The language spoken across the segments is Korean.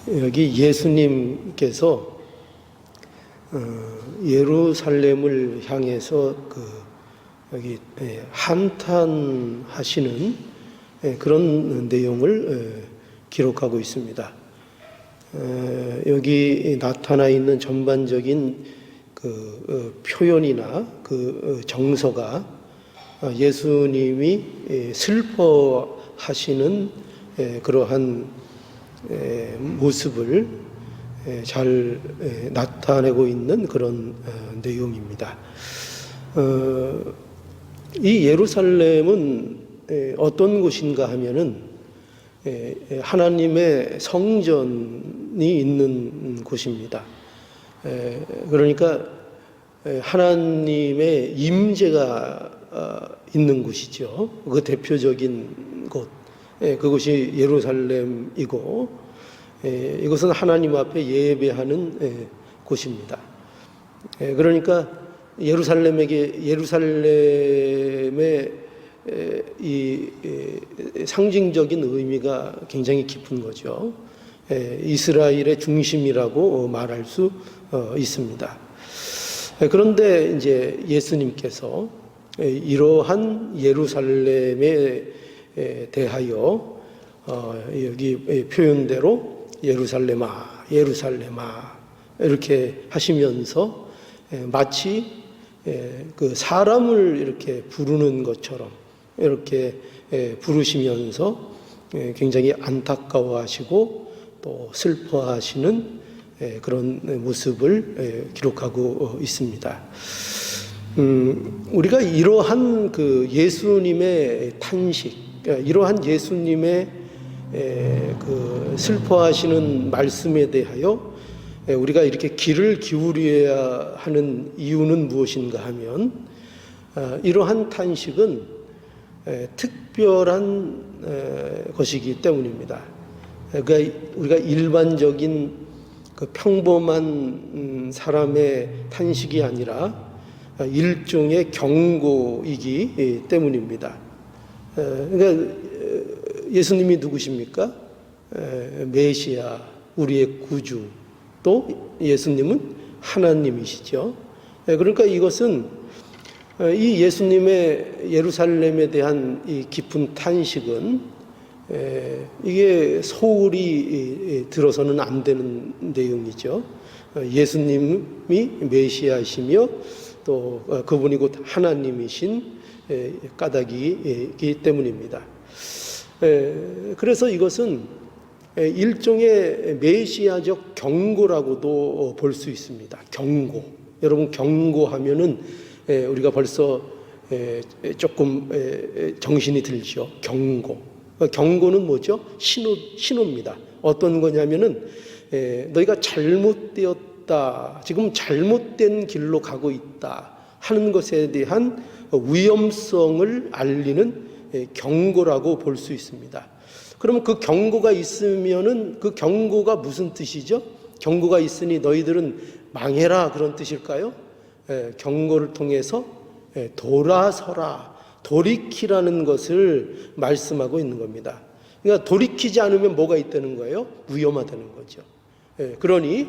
여기 예수님께서 예루살렘을 향해서 여기 한탄하시는 그런 내용을 기록하고 있습니다. 여기 나타나 있는 전반적인 표현이나 정서가 예수님이 슬퍼하시는 그러한 모습을 잘 나타내고 있는 그런 내용입니다. 이 예루살렘은 어떤 곳인가 하면은 하나님의 성전이 있는 곳입니다. 그러니까 하나님의 임재가 있는 곳이죠. 그 대표적인 곳, 그것이 예루살렘이고, 이것은 하나님 앞에 예배하는 곳입니다. 그러니까 예루살렘의 이 상징적인 의미가 굉장히 깊은 거죠. 이스라엘의 중심이라고 말할 수 있습니다. 그런데 이제 예수님께서 이러한 예루살렘에 대하여 여기 표현대로 예루살렘아, 예루살렘아 이렇게 하시면서 마치 그 사람을 이렇게 부르는 것처럼 이렇게 부르시면서 굉장히 안타까워하시고 또 슬퍼하시는 그런 모습을 기록하고 있습니다. 우리가 이러한 예수님의 탄식, 이러한 예수님의 슬퍼하시는 말씀에 대하여 우리가 이렇게 귀를 기울여야 하는 이유는 무엇인가 하면 이러한 탄식은 특별한 것이기 때문입니다. 그러니까 우리가 일반적인 평범한 사람의 탄식이 아니라 일종의 경고이기 때문입니다. 그러니까 예수님이 누구십니까? 메시아, 우리의 구주. 또 예수님은 하나님이시죠. 그러니까 이것은 이 예수님의 예루살렘에 대한 이 깊은 탄식은 이게 소홀히 들어서는 안 되는 내용이죠. 예수님이 메시아이시며 또 그분이 곧 하나님이신 까닭이기 때문입니다. 그래서 이것은 일종의 메시아적 경고라고도 볼 수 있습니다. 경고. 여러분 경고하면은 우리가 벌써 조금 정신이 들죠. 경고. 경고는 뭐죠? 신호입니다. 어떤 거냐면은 너희가 잘못되었다. 지금 잘못된 길로 가고 있다 하는 것에 대한 위험성을 알리는 경고라고 볼 수 있습니다. 그러면 그 경고가 있으면은 그 경고가 무슨 뜻이죠? 경고가 있으니 너희들은 망해라 그런 뜻일까요? 경고를 통해서 돌아서라, 돌이키라는 것을 말씀하고 있는 겁니다. 그러니까 돌이키지 않으면 뭐가 있다는 거예요? 위험하다는 거죠. 그러니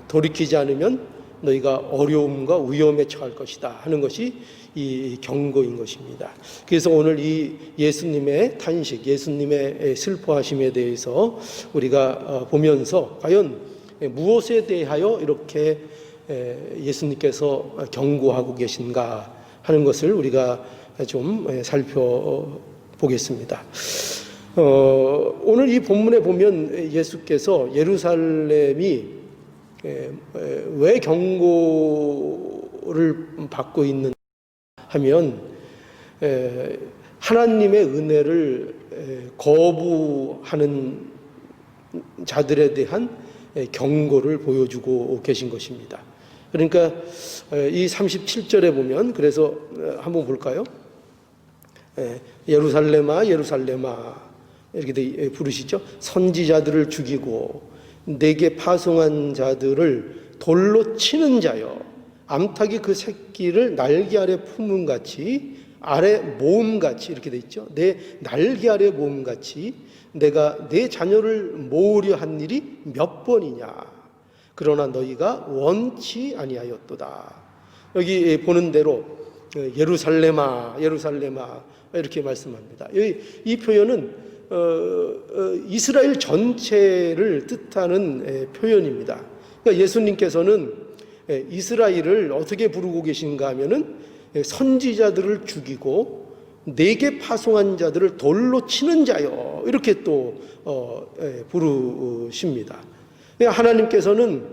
돌이키지 않으면 너희가 어려움과 위험에 처할 것이다 하는 것이 이 경고인 것입니다. 그래서 오늘 이 예수님의 탄식, 예수님의 슬퍼하심에 대해서 우리가 보면서 과연 무엇에 대하여 이렇게 예수님께서 경고하고 계신가 하는 것을 우리가 좀 살펴보겠습니다. 오늘 이 본문에 보면 예수께서 예루살렘이 왜 경고를 받고 있는 하면 하나님의 은혜를 거부하는 자들에 대한 경고를 보여주고 계신 것입니다. 그러니까 이 37절에 보면 그래서 한번 볼까요? 예루살렘아 예루살렘아 이렇게 부르시죠. 선지자들을 죽이고 내게 파송한 자들을 돌로 치는 자여 암탉이 그 새끼를 날개 아래 품은 같이 아래 모음같이 이렇게 돼 있죠. 내 날개 아래 모음같이 내가 내 자녀를 모으려 한 일이 몇 번이냐. 그러나 너희가 원치 아니하였도다. 여기 보는 대로 예루살렘아 예루살렘아 이렇게 말씀합니다. 이 표현은 이스라엘 전체를 뜻하는 표현입니다. 그러니까 예수님께서는 이스라엘을 어떻게 부르고 계신가 하면은 선지자들을 죽이고 내게 파송한 자들을 돌로 치는 자요 이렇게 또 부르십니다. 하나님께서는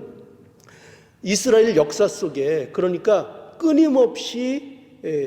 이스라엘 역사 속에 그러니까 끊임없이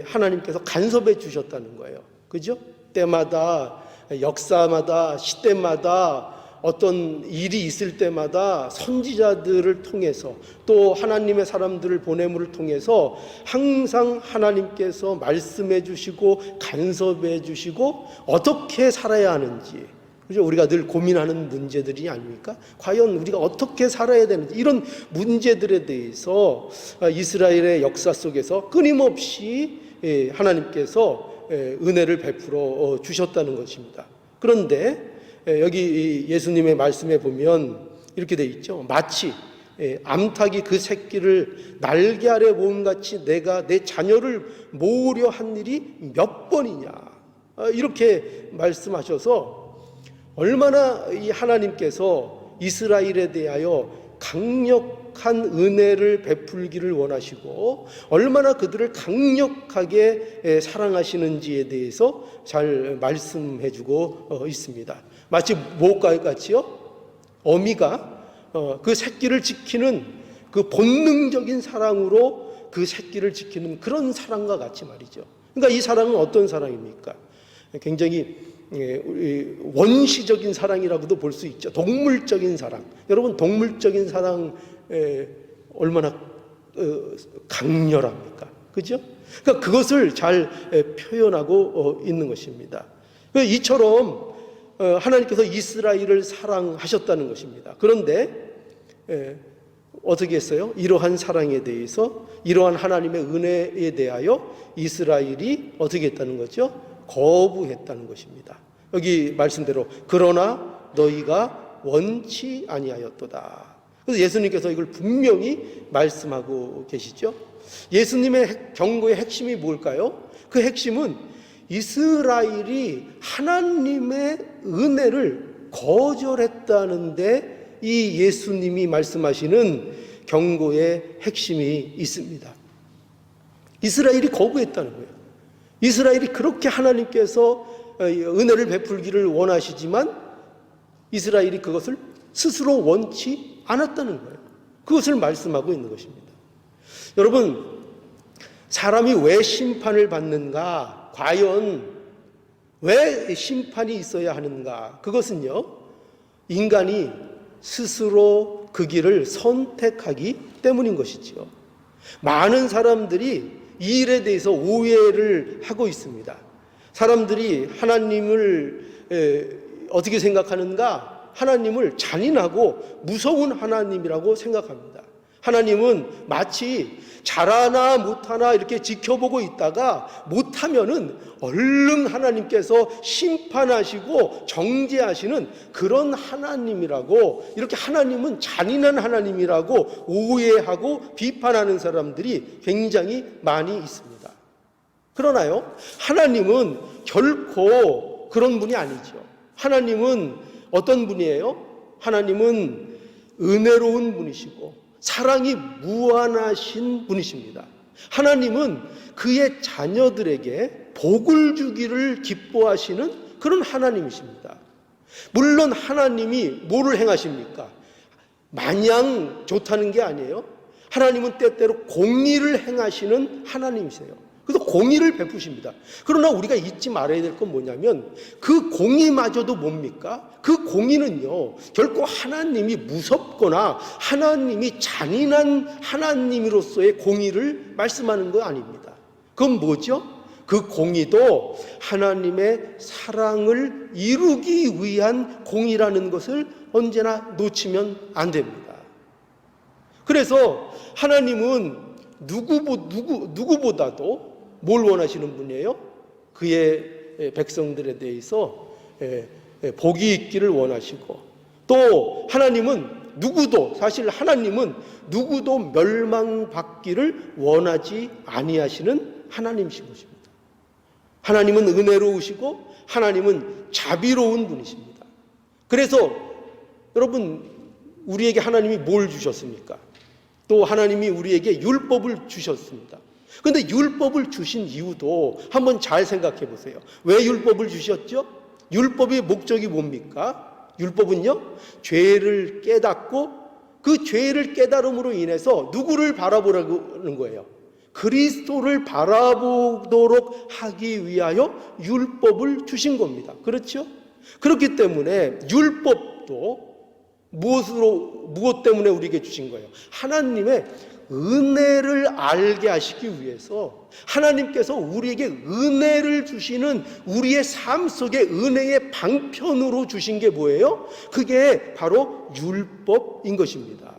하나님께서 간섭해 주셨다는 거예요. 그죠? 때마다 역사마다 시대마다 어떤 일이 있을 때마다 선지자들을 통해서 또 하나님의 사람들을 보냄을 통해서 항상 하나님께서 말씀해 주시고 간섭해 주시고 어떻게 살아야 하는지, 그죠? 우리가 늘 고민하는 문제들이 아닙니까? 과연 우리가 어떻게 살아야 되는지 이런 문제들에 대해서 이스라엘의 역사 속에서 끊임없이 하나님께서 은혜를 베풀어 주셨다는 것입니다. 그런데 여기 예수님의 말씀에 보면 이렇게 돼 있죠. 마치 암탉이 그 새끼를 날개 아래 모음같이 내가 내 자녀를 모으려 한 일이 몇 번이냐 이렇게 말씀하셔서 얼마나 이 하나님께서 이스라엘에 대하여 강력한 은혜를 베풀기를 원하시고 얼마나 그들을 강력하게 사랑하시는지에 대해서 잘 말씀해 주고 있습니다. 마치 뭐가 같이요? 어미가 그 새끼를 지키는 그 본능적인 사랑으로 그 새끼를 지키는 그런 사랑과 같이 말이죠. 그러니까 이 사랑은 어떤 사랑입니까? 굉장히 원시적인 사랑이라고도 볼 수 있죠. 동물적인 사랑. 여러분 동물적인 사랑 얼마나 강렬합니까? 그죠? 그러니까 그것을 잘 표현하고 있는 것입니다. 이처럼 하나님께서 이스라엘을 사랑하셨다는 것입니다. 그런데 어떻게 했어요? 이러한 사랑에 대해서 이러한 하나님의 은혜에 대하여 이스라엘이 어떻게 했다는 거죠? 거부했다는 것입니다. 여기 말씀대로 그러나 너희가 원치 아니하였도다. 그래서 예수님께서 이걸 분명히 말씀하고 계시죠. 예수님의 경고의 핵심이 뭘까요? 그 핵심은 이스라엘이 하나님의 은혜를 거절했다는데 이 예수님이 말씀하시는 경고의 핵심이 있습니다. 이스라엘이 거부했다는 거예요. 이스라엘이 그렇게 하나님께서 은혜를 베풀기를 원하시지만 이스라엘이 그것을 스스로 원치 않았다는 거예요. 그것을 말씀하고 있는 것입니다. 여러분, 사람이 왜 심판을 받는가? 과연 왜 심판이 있어야 하는가? 그것은요, 인간이 스스로 그 길을 선택하기 때문인 것이죠. 많은 사람들이 이 일에 대해서 오해를 하고 있습니다. 사람들이 하나님을 어떻게 생각하는가? 하나님을 잔인하고 무서운 하나님이라고 생각합니다. 하나님은 마치 잘하나 못하나 이렇게 지켜보고 있다가 못하면은 얼른 하나님께서 심판하시고 정죄하시는 그런 하나님이라고, 이렇게 하나님은 잔인한 하나님이라고 오해하고 비판하는 사람들이 굉장히 많이 있습니다. 그러나요, 하나님은 결코 그런 분이 아니죠. 하나님은 어떤 분이에요? 하나님은 은혜로운 분이시고 사랑이 무한하신 분이십니다. 하나님은 그의 자녀들에게 복을 주기를 기뻐하시는 그런 하나님이십니다. 물론 하나님이 뭐를 행하십니까? 마냥 좋다는 게 아니에요. 하나님은 때때로 공의를 행하시는 하나님이세요. 그래서 공의를 베푸십니다. 그러나 우리가 잊지 말아야 될 건 뭐냐면 그 공의마저도 뭡니까? 그 공의는요, 결코 하나님이 무섭거나 하나님이 잔인한 하나님으로서의 공의를 말씀하는 거 아닙니다. 그건 뭐죠? 그 공의도 하나님의 사랑을 이루기 위한 공의라는 것을 언제나 놓치면 안 됩니다. 그래서 하나님은 누구보다도 뭘 원하시는 분이에요? 그의 백성들에 대해서 복이 있기를 원하시고, 또 하나님은 사실 하나님은 누구도 멸망받기를 원하지 아니하시는 하나님이신 것입니다. 하나님은 은혜로우시고 하나님은 자비로운 분이십니다. 그래서 여러분, 우리에게 하나님이 뭘 주셨습니까? 또 하나님이 우리에게 율법을 주셨습니다. 그런데 율법을 주신 이유도 한번 잘 생각해 보세요. 왜 율법을 주셨죠? 율법의 목적이 뭡니까? 율법은요, 죄를 깨닫고 그 죄를 깨달음으로 인해서 누구를 바라보라는 거예요? 그리스도를 바라보도록 하기 위하여 율법을 주신 겁니다. 그렇죠? 그렇기 때문에 율법도 무엇 때문에 우리에게 주신 거예요? 하나님의 은혜를 알게 하시기 위해서, 하나님께서 우리에게 은혜를 주시는 우리의 삶 속에 은혜의 방편으로 주신 게 뭐예요? 그게 바로 율법인 것입니다.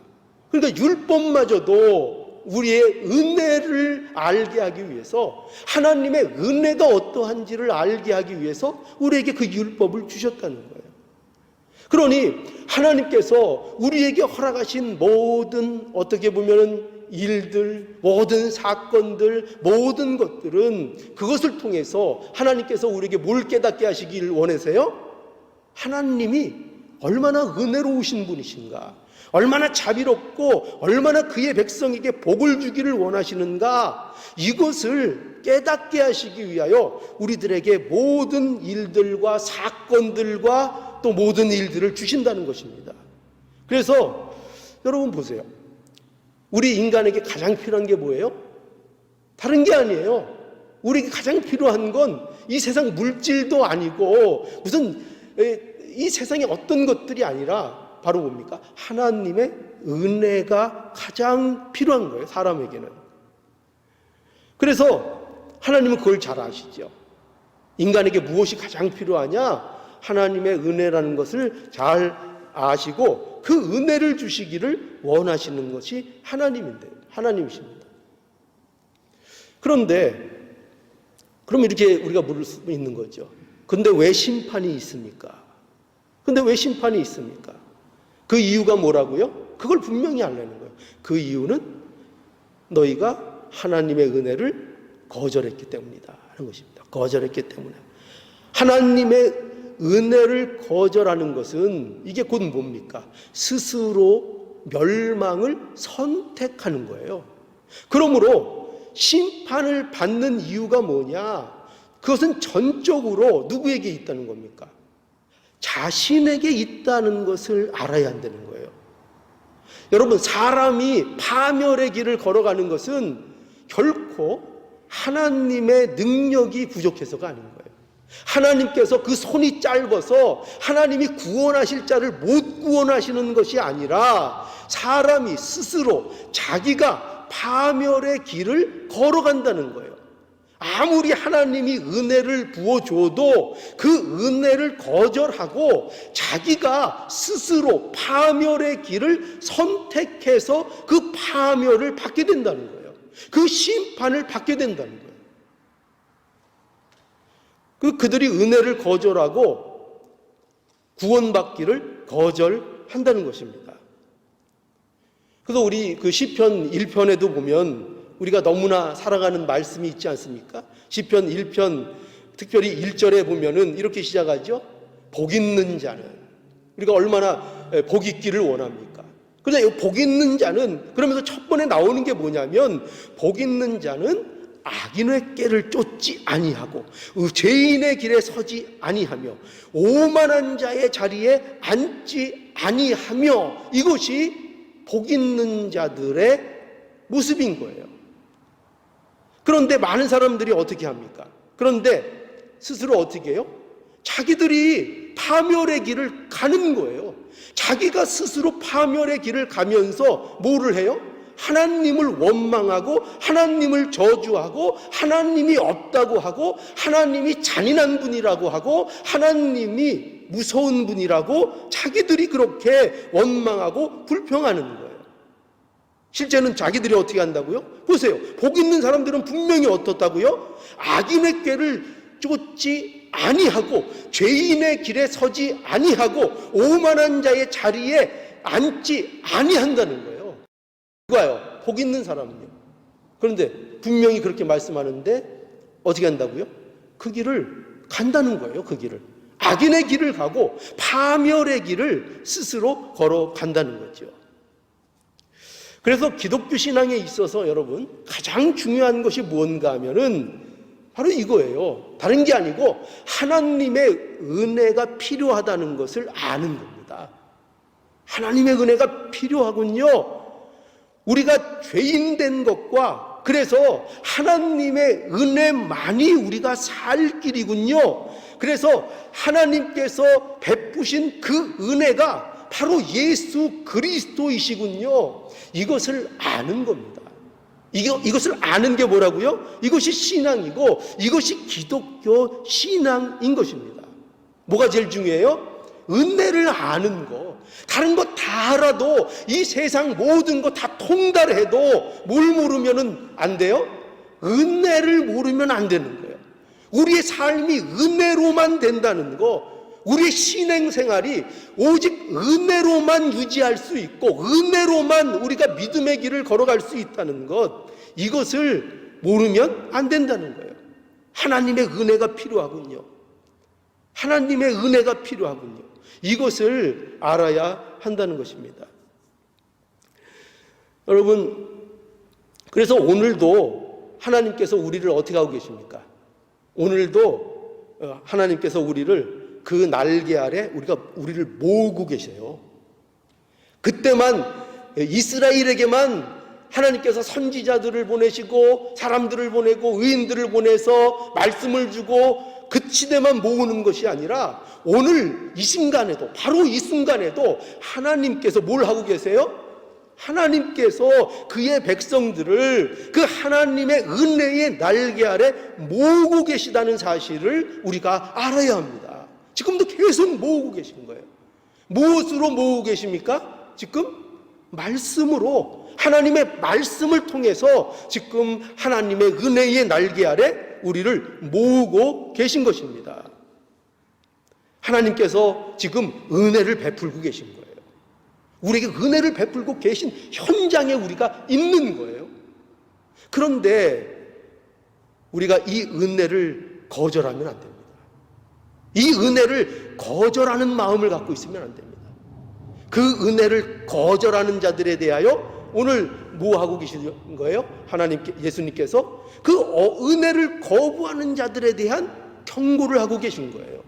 그러니까 율법마저도 우리의 은혜를 알게 하기 위해서, 하나님의 은혜가 어떠한지를 알게 하기 위해서 우리에게 그 율법을 주셨다는 거예요. 그러니 하나님께서 우리에게 허락하신 모든, 어떻게 보면은 일들, 모든 사건들, 모든 것들은 그것을 통해서 하나님께서 우리에게 뭘 깨닫게 하시길 원하세요? 하나님이 얼마나 은혜로우신 분이신가, 얼마나 자비롭고 얼마나 그의 백성에게 복을 주기를 원하시는가, 이것을 깨닫게 하시기 위하여 우리들에게 모든 일들과 사건들과 또 모든 일들을 주신다는 것입니다. 그래서 여러분 보세요. 우리 인간에게 가장 필요한 게 뭐예요? 다른 게 아니에요. 우리에게 가장 필요한 건 이 세상 물질도 아니고 무슨 이 세상의 어떤 것들이 아니라 바로 뭡니까? 하나님의 은혜가 가장 필요한 거예요, 사람에게는. 그래서 하나님은 그걸 잘 아시죠. 인간에게 무엇이 가장 필요하냐? 하나님의 은혜라는 것을 잘 아시고 그 은혜를 주시기를 원하시는 것이 하나님이십니다. 그런데 그럼 이렇게 우리가 물을 수 있는 거죠. 근데 왜 심판이 있습니까? 근데 왜 심판이 있습니까? 그 이유가 뭐라고요? 그걸 분명히 알려는 거예요. 그 이유는 너희가 하나님의 은혜를 거절했기 때문이다 하는 것입니다. 거절했기 때문에. 하나님의 은혜를 거절하는 것은 이게 곧 뭡니까? 스스로 멸망을 선택하는 거예요. 그러므로 심판을 받는 이유가 뭐냐? 그것은 전적으로 누구에게 있다는 겁니까? 자신에게 있다는 것을 알아야 한다는 거예요. 여러분, 사람이 파멸의 길을 걸어가는 것은 결코 하나님의 능력이 부족해서가 아닌 거예요. 하나님께서 그 손이 짧아서 하나님이 구원하실 자를 못 구원하시는 것이 아니라 사람이 스스로 자기가 파멸의 길을 걸어간다는 거예요. 아무리 하나님이 은혜를 부어줘도 그 은혜를 거절하고 자기가 스스로 파멸의 길을 선택해서 그 파멸을 받게 된다는 거예요. 그 심판을 받게 된다는 거예요. 그들이 은혜를 거절하고 구원받기를 거절한다는 것입니다. 그래서 우리 그 시편 1편에도 보면 우리가 너무나 사랑하는 말씀이 있지 않습니까? 시편 1편 특별히 1절에 보면은 이렇게 시작하죠. 복 있는 자는, 우리가 얼마나 복 있기를 원합니까? 그런데 복 있는 자는, 그러면서 첫 번에 나오는 게 뭐냐면, 복 있는 자는 악인의 꾀를 쫓지 아니하고 죄인의 길에 서지 아니하며 오만한 자의 자리에 앉지 아니하며, 이것이 복 있는 자들의 모습인 거예요. 그런데 많은 사람들이 어떻게 합니까? 그런데 스스로 어떻게 해요? 자기들이 파멸의 길을 가는 거예요. 자기가 스스로 파멸의 길을 가면서 뭐를 해요? 하나님을 원망하고 하나님을 저주하고 하나님이 없다고 하고 하나님이 잔인한 분이라고 하고 하나님이 무서운 분이라고 자기들이 그렇게 원망하고 불평하는 거예요. 실제는 자기들이 어떻게 한다고요? 보세요. 복 있는 사람들은 분명히 어떻다고요? 악인의 꾀를 쫓지 아니하고 죄인의 길에 서지 아니하고 오만한 자의 자리에 앉지 아니한다는 거예요. 누가요? 복 있는 사람은요. 그런데 분명히 그렇게 말씀하는데 어떻게 한다고요? 그 길을 간다는 거예요. 그 길을. 악인의 길을 가고 파멸의 길을 스스로 걸어간다는 거죠. 그래서 기독교 신앙에 있어서 여러분 가장 중요한 것이 무언가 하면은 바로 이거예요. 다른 게 아니고 하나님의 은혜가 필요하다는 것을 아는 겁니다. 하나님의 은혜가 필요하군요. 우리가 죄인 된 것과 그래서 하나님의 은혜만이 우리가 살 길이군요. 그래서 하나님께서 베푸신 그 은혜가 바로 예수 그리스도이시군요. 이것을 아는 겁니다. 이것을 아는 게 뭐라고요? 이것이 신앙이고 이것이 기독교 신앙인 것입니다. 뭐가 제일 중요해요? 은혜를 아는 거. 다른 거 다 알아도 이 세상 모든 거 다 통달해도 뭘 모르면은 안 돼요? 은혜를 모르면 안 되는 거예요. 우리의 삶이 은혜로만 된다는 거, 우리의 신앙생활이 오직 은혜로만 유지할 수 있고 은혜로만 우리가 믿음의 길을 걸어갈 수 있다는 것, 이것을 모르면 안 된다는 거예요. 하나님의 은혜가 필요하군요. 하나님의 은혜가 필요하군요. 이것을 알아야 한다는 것입니다. 여러분, 그래서 오늘도 하나님께서 우리를 어떻게 하고 계십니까? 오늘도 하나님께서 우리를 그 날개 아래 우리를 모으고 계세요. 그때만 이스라엘에게만 하나님께서 선지자들을 보내시고 사람들을 보내고 의인들을 보내서 말씀을 주고 그 시대만 모으는 것이 아니라 오늘 이 순간에도, 바로 이 순간에도 하나님께서 뭘 하고 계세요? 하나님께서 그의 백성들을 그 하나님의 은혜의 날개 아래 모으고 계시다는 사실을 우리가 알아야 합니다. 지금도 계속 모으고 계신 거예요. 무엇으로 모으고 계십니까? 지금 말씀으로, 하나님의 말씀을 통해서 지금 하나님의 은혜의 날개 아래 우리를 모으고 계신 것입니다. 하나님께서 지금 은혜를 베풀고 계신 거예요. 우리에게 은혜를 베풀고 계신 현장에 우리가 있는 거예요. 그런데 우리가 이 은혜를 거절하면 안 됩니다. 이 은혜를 거절하는 마음을 갖고 있으면 안 됩니다. 그 은혜를 거절하는 자들에 대하여 오늘 뭐 하고 계신 거예요? 예수님께서 그 은혜를 거부하는 자들에 대한 경고를 하고 계신 거예요.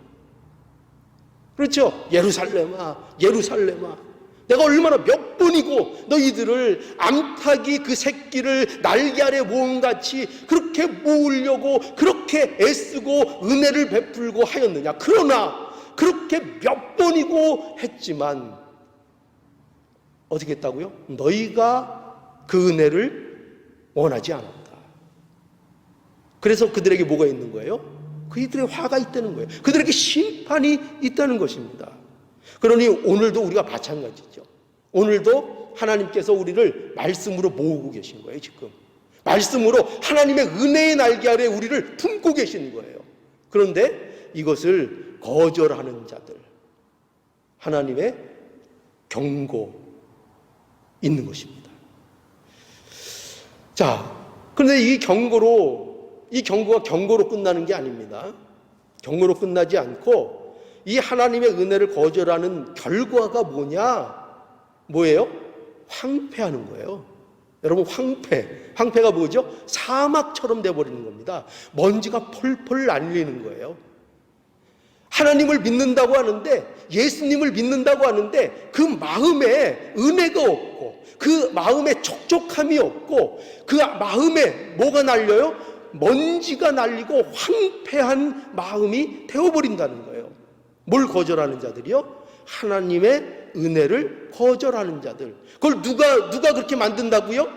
그렇죠? 예루살렘아, 예루살렘아, 내가 얼마나 몇 번이고 너희들을 암탉이 그 새끼를 날개 아래 모음같이 그렇게 모으려고 그렇게 애쓰고 은혜를 베풀고 하였느냐. 그러나 그렇게 몇 번이고 했지만 어떻게 했다고요? 너희가 그 은혜를 원하지 않았다. 그래서 그들에게 뭐가 있는 거예요? 그들의 화가 있다는 거예요. 그들에게 심판이 있다는 것입니다. 그러니 오늘도 우리가 마찬가지죠. 오늘도 하나님께서 우리를 말씀으로 모으고 계신 거예요. 지금 말씀으로 하나님의 은혜의 날개 아래 우리를 품고 계시는 거예요. 그런데 이것을 거절하는 자들, 하나님의 경고 있는 것입니다. 자, 그런데 이 경고가 경고로 끝나는 게 아닙니다. 경고로 끝나지 않고 이 하나님의 은혜를 거절하는 결과가 뭐예요? 황폐하는 거예요. 여러분, 황폐가 뭐죠? 사막처럼 돼버리는 겁니다. 먼지가 펄펄 날리는 거예요. 하나님을 믿는다고 하는데, 예수님을 믿는다고 하는데 그 마음에 은혜가 없고 그 마음에 촉촉함이 없고 그 마음에 뭐가 날려요? 먼지가 날리고 황폐한 마음이 되어버린다는 거예요. 뭘 거절하는 자들이요? 하나님의 은혜를 거절하는 자들. 그걸 누가 그렇게 만든다고요?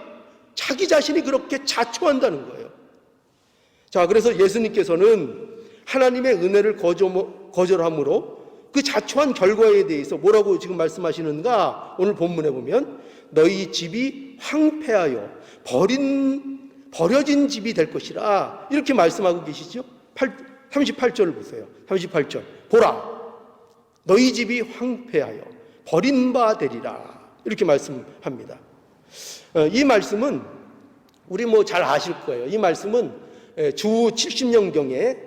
자기 자신이 그렇게 자초한다는 거예요. 자, 그래서 예수님께서는 하나님의 은혜를 거절함으로 그 자초한 결과에 대해서 뭐라고 지금 말씀하시는가? 오늘 본문에 보면 너희 집이 황폐하여 버려진 집이 될 것이라 이렇게 말씀하고 계시죠. 38절 보세요. 38절. 보라, 너희 집이 황폐하여 버린 바 되리라. 이렇게 말씀합니다. 이 말씀은 우리 잘 아실 거예요. 이 말씀은 주 70년경에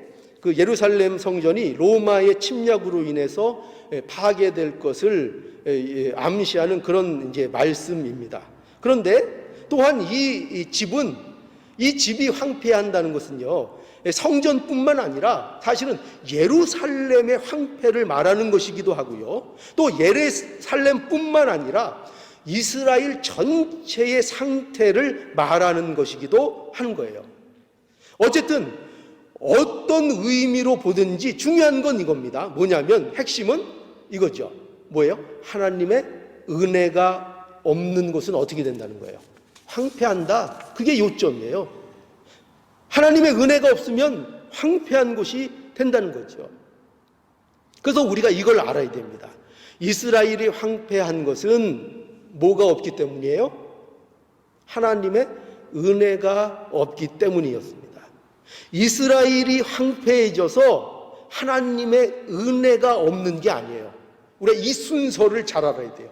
그 예루살렘 성전이 로마의 침략으로 인해서 파괴될 것을 암시하는 그런 이제 말씀입니다. 그런데 또한 이 집이 황폐한다는 것은요, 성전뿐만 아니라 사실은 예루살렘의 황폐를 말하는 것이기도 하고요, 또 예루살렘뿐만 아니라 이스라엘 전체의 상태를 말하는 것이기도 하는 거예요. 어쨌든 어떤 의미로 보든지 중요한 건 이겁니다. 뭐냐면 핵심은 이거죠. 뭐예요? 하나님의 은혜가 없는 곳은 어떻게 된다는 거예요? 황폐한다. 그게 요점이에요. 하나님의 은혜가 없으면 황폐한 곳이 된다는 거죠. 그래서 우리가 이걸 알아야 됩니다. 이스라엘이 황폐한 것은 뭐가 없기 때문이에요? 하나님의 은혜가 없기 때문이었습니다. 이스라엘이 황폐해져서 하나님의 은혜가 없는 게 아니에요. 우리가 이 순서를 잘 알아야 돼요.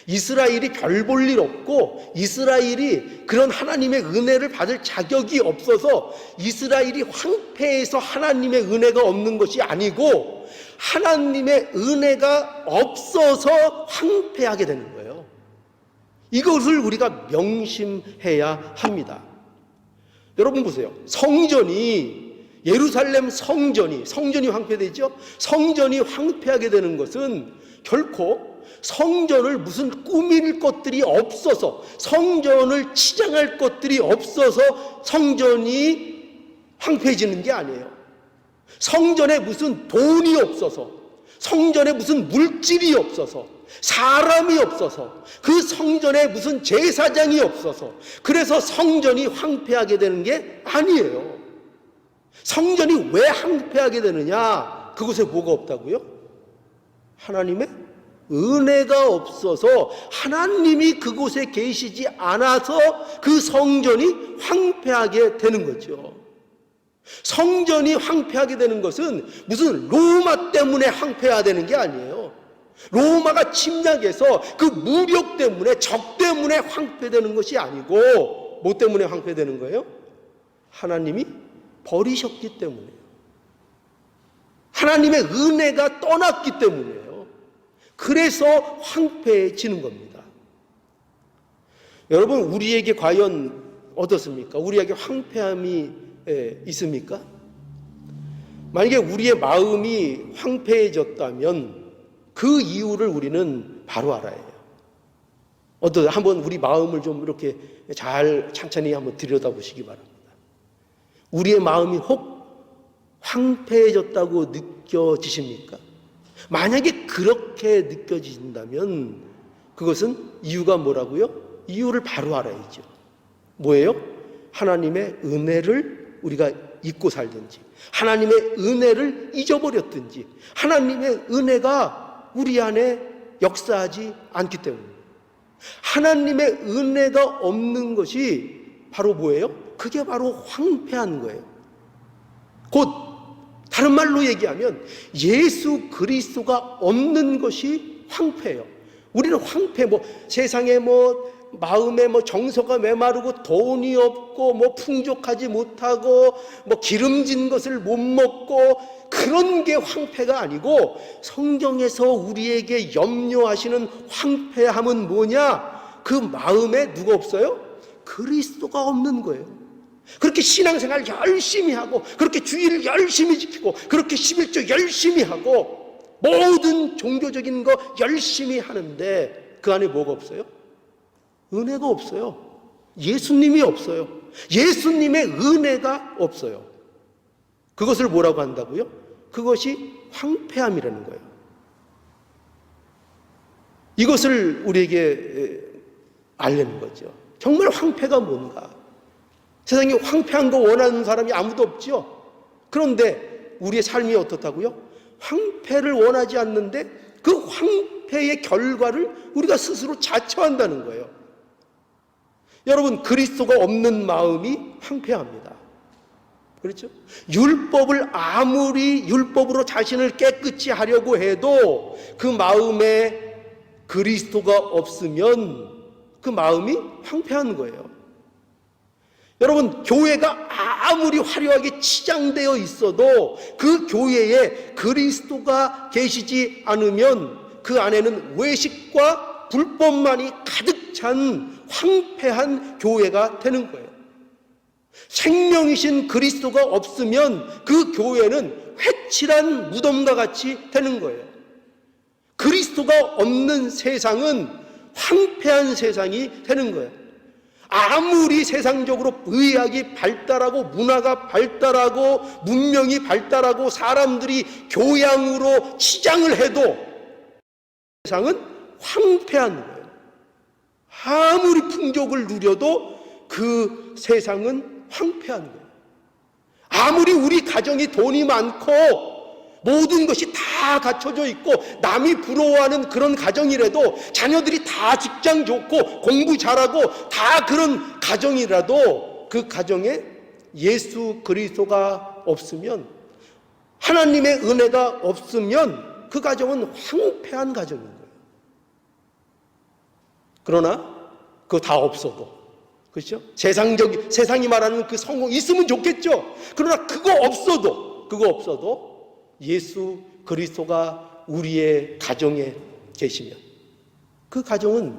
이스라엘이 별 볼 일 없고 이스라엘이 그런 하나님의 은혜를 받을 자격이 없어서 이스라엘이 황폐해서 하나님의 은혜가 없는 것이 아니고 하나님의 은혜가 없어서 황폐하게 되는 거예요. 이것을 우리가 명심해야 합니다. 여러분 보세요. 예루살렘 성전이 황폐되죠? 성전이 황폐하게 되는 것은 결코 성전을 무슨 꾸밀 것들이 없어서, 성전을 치장할 것들이 없어서 성전이 황폐해지는 게 아니에요. 성전에 무슨 돈이 없어서, 성전에 무슨 물질이 없어서, 사람이 없어서, 그 성전에 무슨 제사장이 없어서 그래서 성전이 황폐하게 되는 게 아니에요. 성전이 왜 황폐하게 되느냐? 그곳에 뭐가 없다고요? 하나님의 은혜가 없어서, 하나님이 그곳에 계시지 않아서 그 성전이 황폐하게 되는 거죠. 성전이 황폐하게 되는 것은 무슨 로마 때문에 황폐화되는 게 아니에요. 로마가 침략해서 그 무력 때문에, 적 때문에 황폐되는 것이 아니고 뭐 때문에 황폐되는 거예요? 하나님이 버리셨기 때문이에요. 하나님의 은혜가 떠났기 때문이에요. 그래서 황폐해지는 겁니다. 여러분, 우리에게 과연 어떻습니까? 우리에게 황폐함이 있습니까? 만약에 우리의 마음이 황폐해졌다면 그 이유를 우리는 바로 알아야 해요. 한번 우리 마음을 좀 이렇게 잘 천천히 한번 들여다보시기 바랍니다. 우리의 마음이 혹 황폐해졌다고 느껴지십니까? 만약에 그렇게 느껴진다면 그것은 이유가 뭐라고요? 이유를 바로 알아야죠. 뭐예요? 하나님의 은혜를 우리가 잊고 살든지, 하나님의 은혜를 잊어버렸든지, 하나님의 은혜가 우리 안에 역사하지 않기 때문입니다. 하나님의 은혜가 없는 것이 바로 뭐예요? 그게 바로 황폐한 거예요. 곧 다른 말로 얘기하면 예수 그리스도가 없는 것이 황폐해요. 우리는 황폐, 세상에 마음에 정서가 메마르고 돈이 없고 풍족하지 못하고 기름진 것을 못 먹고 그런 게 황폐가 아니고, 성경에서 우리에게 염려하시는 황폐함은 뭐냐? 그 마음에 누가 없어요? 그리스도가 없는 거예요. 그렇게 신앙생활 열심히 하고, 그렇게 주의를 열심히 지키고, 그렇게 11조 열심히 하고, 모든 종교적인 거 열심히 하는데 그 안에 뭐가 없어요? 은혜가 없어요. 예수님이 없어요. 예수님의 은혜가 없어요. 그것을 뭐라고 한다고요? 그것이 황폐함이라는 거예요. 이것을 우리에게 알려는 거죠. 정말 황폐가 뭔가. 세상에 황폐한 거 원하는 사람이 아무도 없죠. 그런데 우리의 삶이 어떻다고요? 황폐를 원하지 않는데 그 황폐의 결과를 우리가 스스로 자처한다는 거예요. 여러분, 그리스도가 없는 마음이 황폐합니다. 그렇죠? 율법을 아무리 율법으로 자신을 깨끗이 하려고 해도 그 마음에 그리스도가 없으면 그 마음이 황폐한 거예요. 여러분, 교회가 아무리 화려하게 치장되어 있어도 그 교회에 그리스도가 계시지 않으면 그 안에는 외식과 불법만이 가득 찬 황폐한 교회가 되는 거예요. 생명이신 그리스도가 없으면 그 교회는 회칠한 무덤과 같이 되는 거예요. 그리스도가 없는 세상은 황폐한 세상이 되는 거예요. 아무리 세상적으로 의학이 발달하고 문화가 발달하고 문명이 발달하고 사람들이 교양으로 치장을 해도 세상은 황폐한 거예요. 아무리 풍족을 누려도 그 세상은 황폐한 거예요. 아무리 우리 가정이 돈이 많고 모든 것이 다 갖춰져 있고 남이 부러워하는 그런 가정이라도 자녀들이 다 직장 좋고 공부 잘하고 다 그런 가정이라도 그 가정에 예수 그리스도가 없으면, 하나님의 은혜가 없으면 그 가정은 황폐한 가정인 거예요. 그러나 그거 다 없어도, 그렇죠? 세상이 말하는 그 성공 있으면 좋겠죠. 그러나 그거 없어도 예수 그리스도가 우리의 가정에 계시면 그 가정은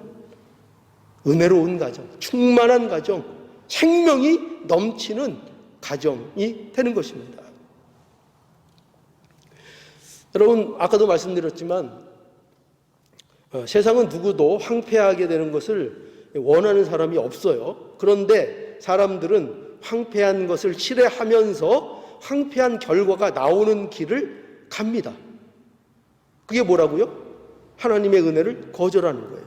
은혜로운 가정, 충만한 가정, 생명이 넘치는 가정이 되는 것입니다. 여러분, 아까도 말씀드렸지만 세상은 누구도 황폐하게 되는 것을 원하는 사람이 없어요. 그런데 사람들은 황폐한 것을 싫어하면서 황폐한 결과가 나오는 길을 갑니다. 그게 뭐라고요? 하나님의 은혜를 거절하는 거예요.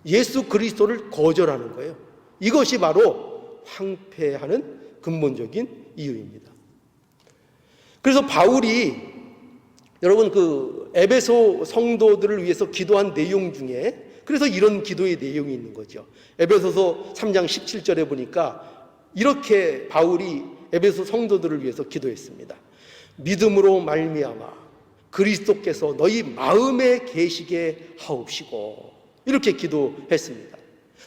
예수 그리스도를 거절하는 거예요. 이것이 바로 황폐하는 근본적인 이유입니다. 그래서 바울이, 여러분, 그 에베소 성도들을 위해서 기도한 내용 중에 그래서 이런 기도의 내용이 있는 거죠. 에베소서 3장 17절에 보니까 이렇게 바울이 에베소 성도들을 위해서 기도했습니다. 믿음으로 말미암아 그리스도께서 너희 마음에 계시게 하옵시고, 이렇게 기도했습니다.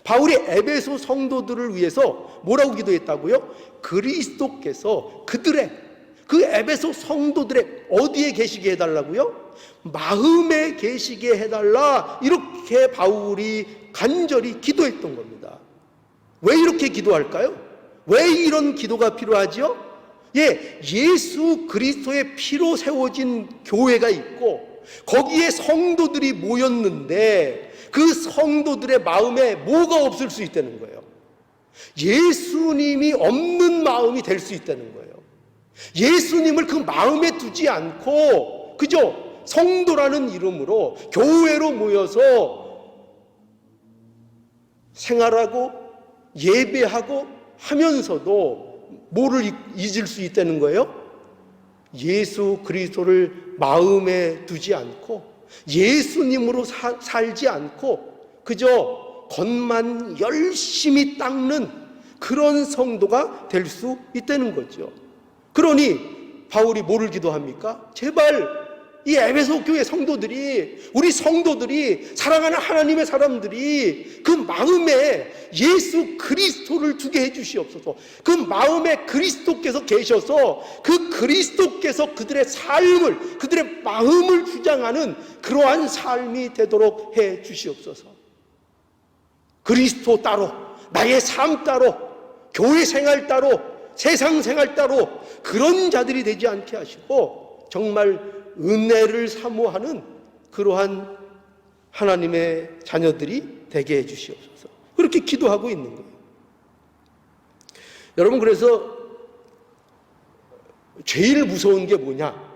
바울이 에베소 성도들을 위해서 뭐라고 기도했다고요? 그리스도께서 그 에베소 성도들의 어디에 계시게 해달라고요? 마음에 계시게 해달라, 이렇게 바울이 간절히 기도했던 겁니다. 왜 이렇게 기도할까요? 왜 이런 기도가 필요하죠? 예수 그리스도의 피로 세워진 교회가 있고 거기에 성도들이 모였는데 그 성도들의 마음에 뭐가 없을 수 있다는 거예요? 예수님이 없는 마음이 될 수 있다는 거예요. 예수님을 그 마음에 두지 않고 그저 성도라는 이름으로 교회로 모여서 생활하고 예배하고 하면서도 뭐를 잊을 수 있다는 거예요? 예수 그리스도를 마음에 두지 않고 예수님으로 살지 않고 그저 겉만 열심히 닦는 그런 성도가 될 수 있다는 거죠. 그러니 바울이 뭐를 기도합니까? 제발 이 에베소 교회 성도들이, 우리 성도들이, 사랑하는 하나님의 사람들이 그 마음에 예수 그리스도를 두게 해주시옵소서. 그 마음에 그리스도께서 계셔서 그 그리스도께서 그들의 삶을, 그들의 마음을 주장하는 그러한 삶이 되도록 해 주시옵소서. 그리스도 따로, 나의 삶 따로, 교회 생활 따로, 세상 생활 따로 그런 자들이 되지 않게 하시고 정말 은혜를 사모하는 그러한 하나님의 자녀들이 되게 해 주시옵소서. 그렇게 기도하고 있는 거예요. 여러분, 그래서 제일 무서운 게 뭐냐?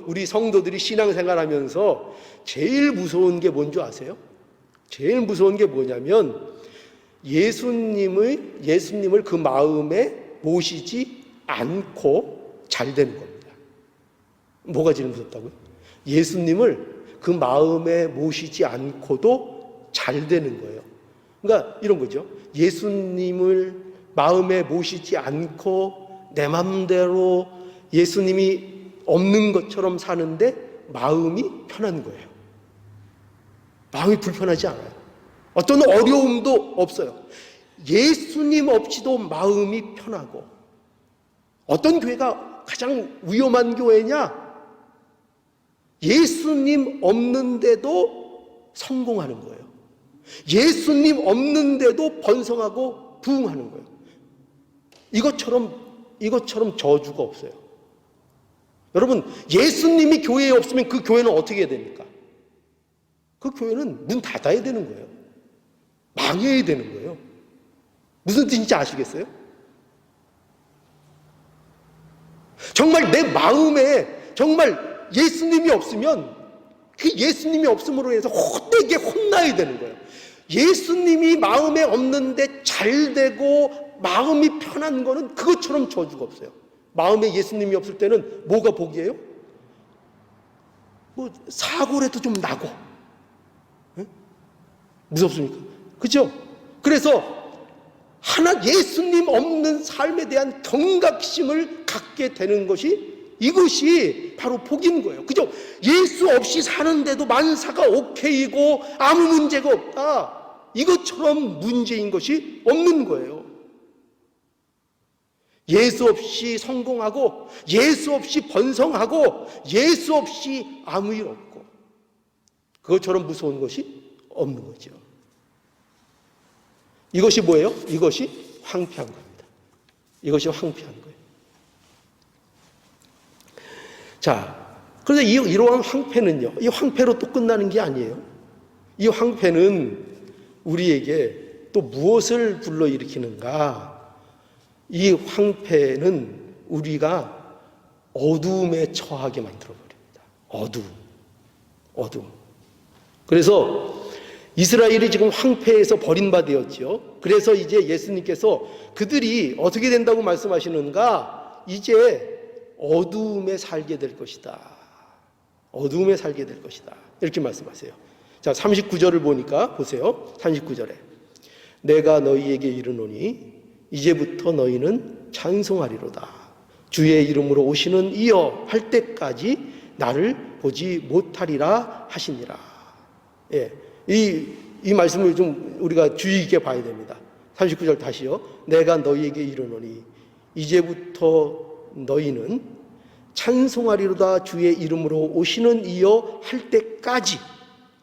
우리 성도들이 신앙생활하면서 제일 무서운 게 뭔지 아세요? 제일 무서운 게 뭐냐면 예수님을 그 마음에 모시지 않고 잘 되는 겁니다. 뭐가 제일 무섭다고요? 예수님을 그 마음에 모시지 않고도 잘 되는 거예요. 그러니까 이런 거죠. 예수님을 마음에 모시지 않고 내 마음대로 예수님이 없는 것처럼 사는데 마음이 편한 거예요. 마음이 불편하지 않아요. 어떤 어려움도 없어요. 예수님 없이도 마음이 편하고. 어떤 교회가 가장 위험한 교회냐? 예수님 없는데도 성공하는 거예요. 예수님 없는데도 번성하고 부흥하는 거예요. 이것처럼 저주가 없어요. 여러분, 예수님이 교회에 없으면 그 교회는 어떻게 해야 됩니까? 그 교회는 문 닫아야 되는 거예요. 망해야 되는 거예요. 무슨 뜻인지 아시겠어요? 정말 내 마음에 정말 예수님이 없으면 그 예수님이 없음으로 해서 헛되게 혼나야 되는 거예요. 예수님이 마음에 없는데 잘 되고 마음이 편한 거는 그것처럼 저주가 없어요. 마음에 예수님이 없을 때는 뭐가 복이에요? 뭐 사고라도 좀 나고, 응? 무섭습니까? 그죠? 그래서 하나 예수님 없는 삶에 대한 경각심을 갖게 되는 이것이 바로 복인 거예요. 그죠? 예수 없이 사는데도 만사가 오케이고 아무 문제가 없다. 이것처럼 문제인 것이 없는 거예요. 예수 없이 성공하고 예수 없이 번성하고 예수 없이 아무 일 없고 그것처럼 무서운 것이 없는 거죠. 이것이 뭐예요? 이것이 황폐한 겁니다. 이것이 황폐한 거예요. 자, 그런데 이러한 황폐는요, 이 황폐로 또 끝나는 게 아니에요. 이 황폐는 우리에게 또 무엇을 불러일으키는가? 이 황폐는 우리가 어두움에 처하게 만들어버립니다. 어두움. 그래서 이스라엘이 지금 황폐에서 버림받았지요. 그래서 이제 예수님께서 그들이 어떻게 된다고 말씀하시는가? 이제 어두움에 살게 될 것이다. 어두움에 살게 될 것이다. 이렇게 말씀하세요. 자, 39절을 보니까 보세요. 39절에 내가 너희에게 이르노니 이제부터 너희는 찬송하리로다. 주의 이름으로 오시는 이여 할 때까지 나를 보지 못하리라 하시니라. 예, 이 말씀을 좀 우리가 주의 있게 봐야 됩니다. 39절 다시요. 내가 너희에게 이르노니 이제부터 너희는 찬송하리로다. 주의 이름으로 오시는 이여 할 때까지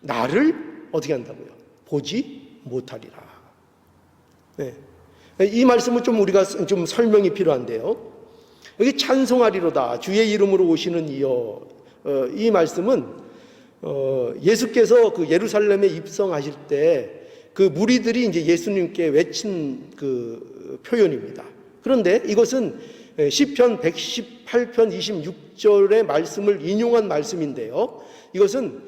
나를 어떻게 한다고요? 보지 못하리라. 네. 이 말씀은 좀 우리가 좀 설명이 필요한데요. 여기 찬송하리로다. 주의 이름으로 오시는 이여. 이 말씀은 예수께서 그 예루살렘에 입성하실 때 그 무리들이 이제 예수님께 외친 그 표현입니다. 그런데 이것은 시편 118편 26절의 말씀을 인용한 말씀인데요. 이것은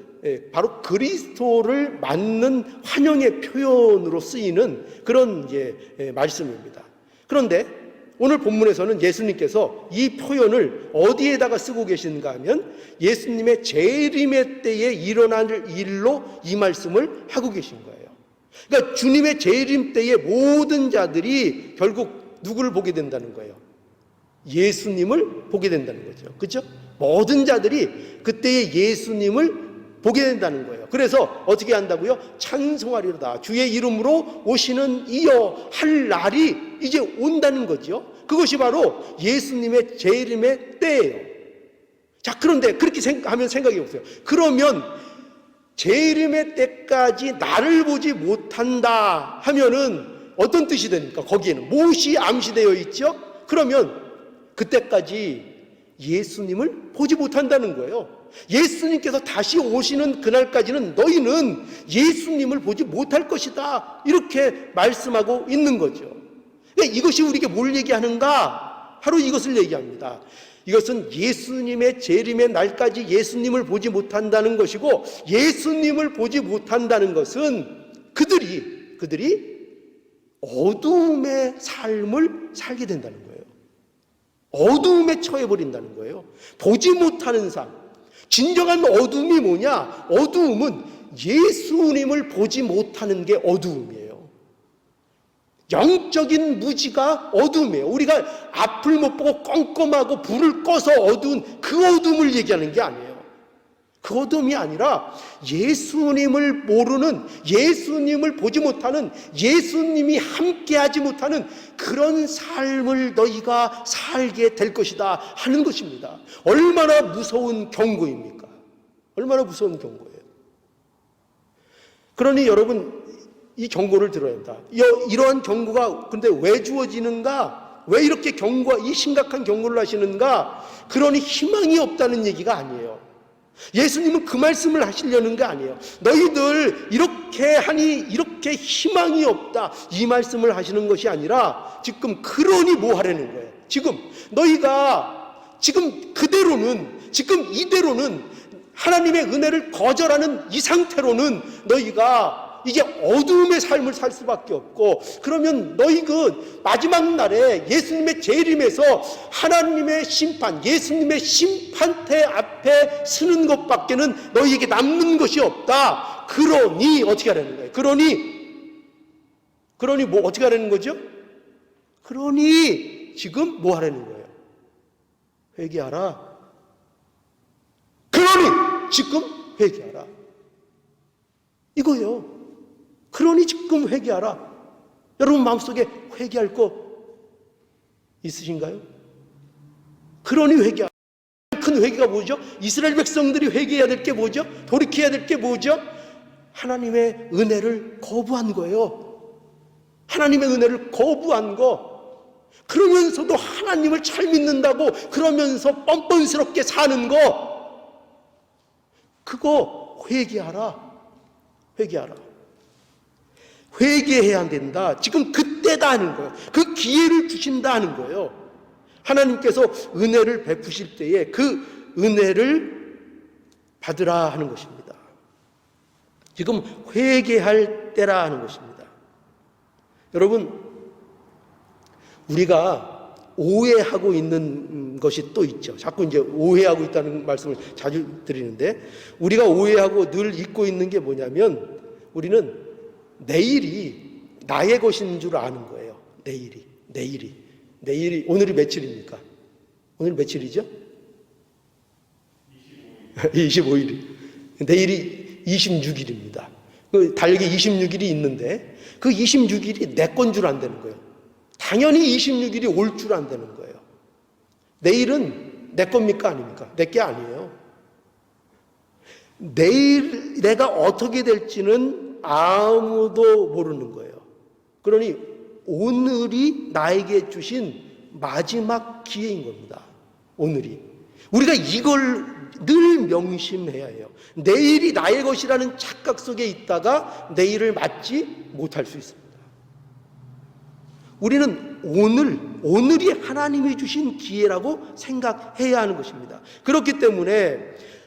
바로 그리스도를 맞는 환영의 표현으로 쓰이는 그런 이제 말씀입니다. 그런데 오늘 본문에서는 예수님께서 이 표현을 어디에다가 쓰고 계신가 하면 예수님의 재림의 때에 일어날 일로 이 말씀을 하고 계신 거예요. 그러니까 주님의 재림 때에 모든 자들이 결국 누구를 보게 된다는 거예요? 예수님을 보게 된다는 거죠. 그렇죠? 모든 자들이 그때의 예수님을 보게 된다는 거예요. 그래서 어떻게 한다고요? 찬송하리로다. 주의 이름으로 오시는 이여 할 날이 이제 온다는 거죠. 그것이 바로 예수님의 재림의 때예요. 자, 그런데 그렇게 하면 생각해 보세요. 그러면 재림의 때까지 나를 보지 못한다 하면은 어떤 뜻이 됩니까? 거기에는 무엇이 암시되어 있죠? 그러면 그때까지 예수님을 보지 못한다는 거예요. 예수님께서 다시 오시는 그날까지는 너희는 예수님을 보지 못할 것이다. 이렇게 말씀하고 있는 거죠. 그러니까 이것이 우리에게 뭘 얘기하는가? 바로 이것을 얘기합니다. 이것은 예수님의 재림의 날까지 예수님을 보지 못한다는 것이고, 예수님을 보지 못한다는 것은 그들이 어두움의 삶을 살게 된다는 거예요. 어두움에 처해버린다는 거예요. 보지 못하는 삶. 진정한 어둠이 뭐냐? 어두움은 예수님을 보지 못하는 게 어두움이에요. 영적인 무지가 어둠이에요. 우리가 앞을 못 보고 껌껌하고 불을 꺼서 어두운 그 어둠을 얘기하는 게 아니에요. 그 어둠이 아니라 예수님을 모르는, 예수님을 보지 못하는, 예수님이 함께하지 못하는 그런 삶을 너희가 살게 될 것이다 하는 것입니다. 얼마나 무서운 경고입니까? 얼마나 무서운 경고예요. 그러니 여러분, 이 경고를 들어야 합니다. 이러한 경고가 근데 왜 주어지는가? 왜 이렇게 이 심각한 경고를 하시는가? 그러니 희망이 없다는 얘기가 아니에요. 예수님은 그 말씀을 하시려는 게 아니에요. 너희들 이렇게 하니 이렇게 희망이 없다, 이 말씀을 하시는 것이 아니라 지금 그러니 뭐 하라는 거예요. 지금 너희가 지금 그대로는, 지금 이대로는 하나님의 은혜를 거절하는 이 상태로는 너희가 이게 어두움의 삶을 살 수밖에 없고, 그러면 너희 그 마지막 날에 예수님의 재림에서 하나님의 심판, 예수님의 심판대 앞에 서는 것밖에는 너희에게 남는 것이 없다. 그러니 어떻게 하라는 거예요? 그러니 뭐 어떻게 하라는 거죠? 그러니 지금 뭐 하라는 거예요? 회개하라. 그러니 지금 회개하라. 이거예요. 그러니 지금 회개하라. 여러분 마음속에 회개할 거 있으신가요? 그러니 회개하라. 큰 회개가 뭐죠? 이스라엘 백성들이 회개해야 될 게 뭐죠? 돌이켜야 될 게 뭐죠? 하나님의 은혜를 거부한 거예요. 하나님의 은혜를 거부한 거. 그러면서도 하나님을 잘 믿는다고 그러면서 뻔뻔스럽게 사는 거, 그거 회개하라. 회개하라. 회개해야 된다. 지금 그때다 하는 거예요. 그 기회를 주신다 하는 거예요. 하나님께서 은혜를 베푸실 때에 그 은혜를 받으라 하는 것입니다. 지금 회개할 때라 하는 것입니다. 여러분, 우리가 오해하고 있는 것이 또 있죠. 자꾸 이제 오해하고 있다는 말씀을 자주 드리는데, 우리가 오해하고 늘 잊고 있는 게 뭐냐면, 우리는 내일이 나의 것인 줄 아는 거예요. 내일이 오늘이 며칠입니까? 오늘 며칠이죠? 25일. 내일이 26일입니다. 그 달력에 26일이 있는데 그 26일이 내 건 줄 안 되는 거예요. 당연히 26일이 올 줄 안 되는 거예요. 내일은 내 겁니까 아닙니까? 내 게 아니에요. 내일 내가 어떻게 될지는 아무도 모르는 거예요. 그러니 오늘이 나에게 주신 마지막 기회인 겁니다. 오늘이. 우리가 이걸 늘 명심해야 해요. 내일이 나의 것이라는 착각 속에 있다가 내일을 맞지 못할 수 있습니다. 우리는 오늘이 하나님이 주신 기회라고 생각해야 하는 것입니다. 그렇기 때문에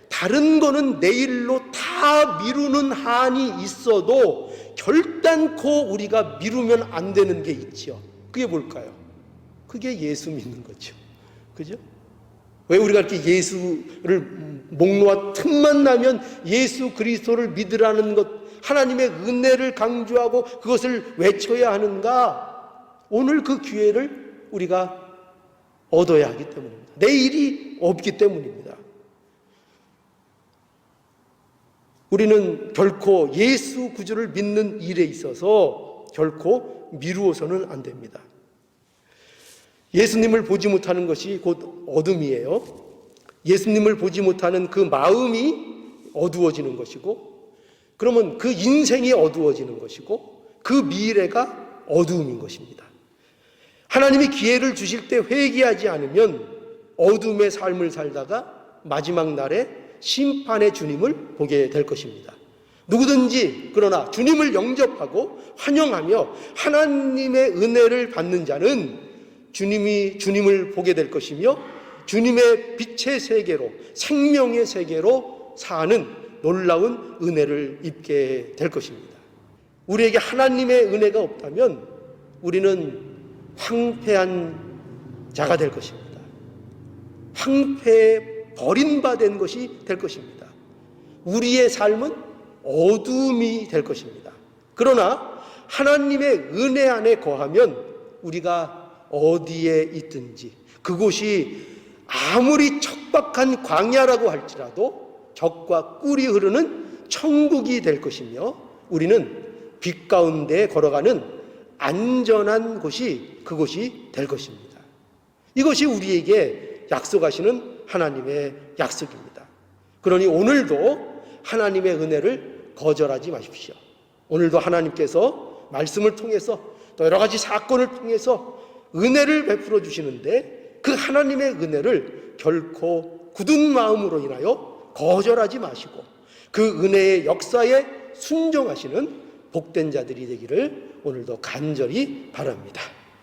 다른 거는 내일로 다 미루는 한이 있어도 결단코 우리가 미루면 안 되는 게 있죠. 그게 뭘까요? 그게 예수 믿는 거죠. 그죠? 왜 우리가 이렇게 예수를 목 놓아 틈만 나면 예수 그리스도를 믿으라는 것, 하나님의 은혜를 강조하고 그것을 외쳐야 하는가? 오늘 그 기회를 우리가 얻어야 하기 때문입니다. 내일이 없기 때문입니다. 우리는 결코 예수 구주를 믿는 일에 있어서 결코 미루어서는 안 됩니다. 예수님을 보지 못하는 것이 곧 어둠이에요. 예수님을 보지 못하는 그 마음이 어두워지는 것이고, 그러면 그 인생이 어두워지는 것이고, 그 미래가 어두움인 것입니다. 하나님이 기회를 주실 때 회개하지 않으면 어둠의 삶을 살다가 마지막 날에 심판의 주님을 보게 될 것입니다. 누구든지 그러나 주님을 영접하고 환영하며 하나님의 은혜를 받는 자는 주님을 보게 될 것이며 주님의 빛의 세계로, 생명의 세계로 사는 놀라운 은혜를 입게 될 것입니다. 우리에게 하나님의 은혜가 없다면 우리는 황폐한 자가 될 것입니다. 버림받은 것이 될 것입니다. 우리의 삶은 어둠이 될 것입니다. 그러나 하나님의 은혜 안에 거하면 우리가 어디에 있든지 그곳이 아무리 척박한 광야라고 할지라도 적과 꿀이 흐르는 천국이 될 것이며 우리는 빛 가운데 걸어가는 안전한 곳이 그곳이 될 것입니다. 이것이 우리에게 약속하시는 하나님의 약속입니다. 그러니 오늘도 하나님의 은혜를 거절하지 마십시오. 오늘도 하나님께서 말씀을 통해서 또 여러 가지 사건을 통해서 은혜를 베풀어 주시는데 그 하나님의 은혜를 결코 굳은 마음으로 인하여 거절하지 마시고 그 은혜의 역사에 순종하시는 복된 자들이 되기를 오늘도 간절히 바랍니다.